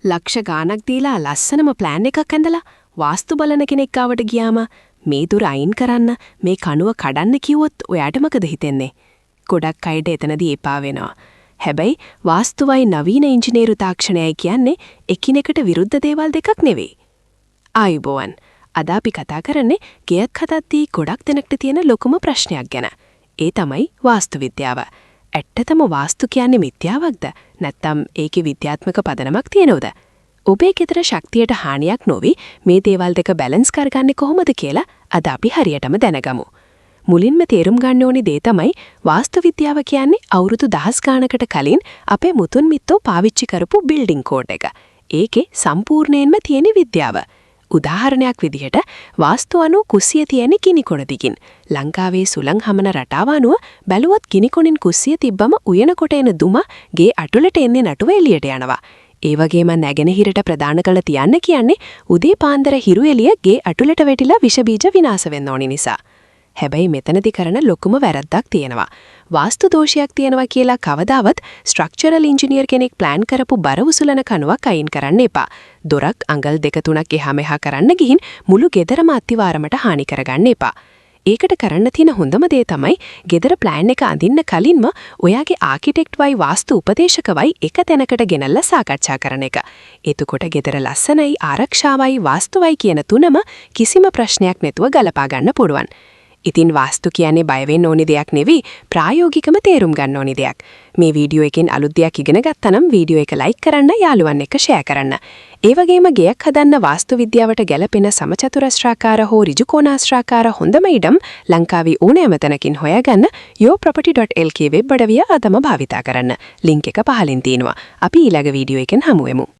ලක්ෂ ගාණක් දීලා ලස්සනම ප්ලෑන් එකක් ඇඳලා වාස්තු බලන කෙනෙක් ආවට ගියාම මේ දුර අයින් කරන්න මේ කණුව කඩන්න කිව්වොත් ඔයාට මොකද හිතෙන්නේ? ගොඩක් අයට එතනදී එපා වෙනවා. හැබැයි වාස්තුවයි නවීන ඉංජිනේරු තාක්ෂණයයි කියන්නේ එකිනෙකට විරුද්ධ දේවල් දෙකක් නෙවෙයි. ආයුබෝවන්. අද අපි කතා කරන්නේ ගෙයක් හදද්දී ගොඩක් දෙනෙක්ට තියෙන ලොකුම ප්‍රශ්නයක් ගැන. ඒ තමයි වාස්තු විද්‍යාව. ඇත්තටම වාස්තු කියන්නේ මිත්‍යාවක්ද? නැත්නම් ඒකේ විද්‍යාත්මක පදනමක් තියෙනවද? ඔබේ ගෙදර ශක්තියට හානියක් නොවි මේ දේවල් දෙක බැලන්ස් කරගන්නේ කොහොමද කියලා අද අපි හරියටම දැනගමු. මුලින්ම තේරුම් ගන්න ඕනි දේ තමයි වාස්තු විද්‍යාව කියන්නේ අවුරුදු 10 ගානකට කලින් අපේ මුතුන් මිත්තෝ පාවිච්චි කරපු බිල්ඩින් කෝඩ් එක. ඒකේ සම්පූර්ණයෙන්ම තියෙන විද්‍යාව. උදාහරණයක් විදිහට වාස්තු අනුව කුස්සිය තියෙන ගිනිකොන දිගින් ලංකාවේ සුළං හමන රටාව අනුව බැලුවොත් ගිනිකොනින් කුස්සිය තිබ්බම උයනකොට එන දුම ගේ අටුලට එන්නේ නැටුව එළියට යනවා. ඒ වගේම නැගෙනහිරට ප්‍රදාන කළ තියන්න කියන්නේ උදේ පාන්දර හිරු එළිය ගේ අටුලට වැටිලා විෂ බීජ විනාශ වෙන්න ඕනි නිසා. හැබැයි මෙතනදී කරන ලොකුම වැරද්දක් තියෙනවා. වාස්තු දෝෂයක් තියෙනවා කියලා කවදාවත් ස්ට්‍රක්චරල් ඉංජිනියර් කෙනෙක් ප්ලෑන් කරපු බර උසුලන කණුවක් අයින් කරන්න එපා. දොරක් අඟල් 2-3 එහා මෙහා කරන්න ගිහින් මුළු ගෙදරම අතිවාරමට හානි කරගන්න එපා. ඒකට කරන්න තියෙන හොඳම දේ තමයි ගෙදර ප්ලෑන් එක අඳින්න කලින්ම ඔයාගේ ආකිටෙක්ට් වයි වාස්තු උපදේශකවයි එක තැනකට ගෙනල්ලා සාකච්ඡා කරන එක. එතකොට ගෙදර ලස්සනයි ආරක්ෂාවයි වාස්තුවයි කියන තුනම කිසිම ප්‍රශ්නයක් නැතුව ගලපා ගන්න පුළුවන්. ඉතින් වාස්තු කියන්නේ බය වෙන්න ඕනි දෙයක් නෙවෙයි ප්‍රායෝගිකව තේරුම් ගන්න ඕනි දෙයක්. මේ වීඩියෝ එකෙන් අලුත් දෙයක් ඉගෙන ගත්තා නම් වීඩියෝ එක ලයික් කරන්න යාළුවන් එක්ක ෂෙයා කරන්න. ඒ වගේම ගෙයක් හදන්න වාස්තු විද්‍යාවට ගැලපෙන සමචතුරස්‍රාකාර හෝ ඍජුකෝණාස්ත්‍රාකාර හොඳම ඉඩම් ලංකාවේ ඕනෑම තැනකින් හොයාගන්න yourproperty.lk වෙබ් අඩවිය අදම භාවිතා කරන්න. ලින්ක් එක පහලින් තියෙනවා. අපි ඊළඟ වීඩියෝ එකෙන් හමු වෙමු.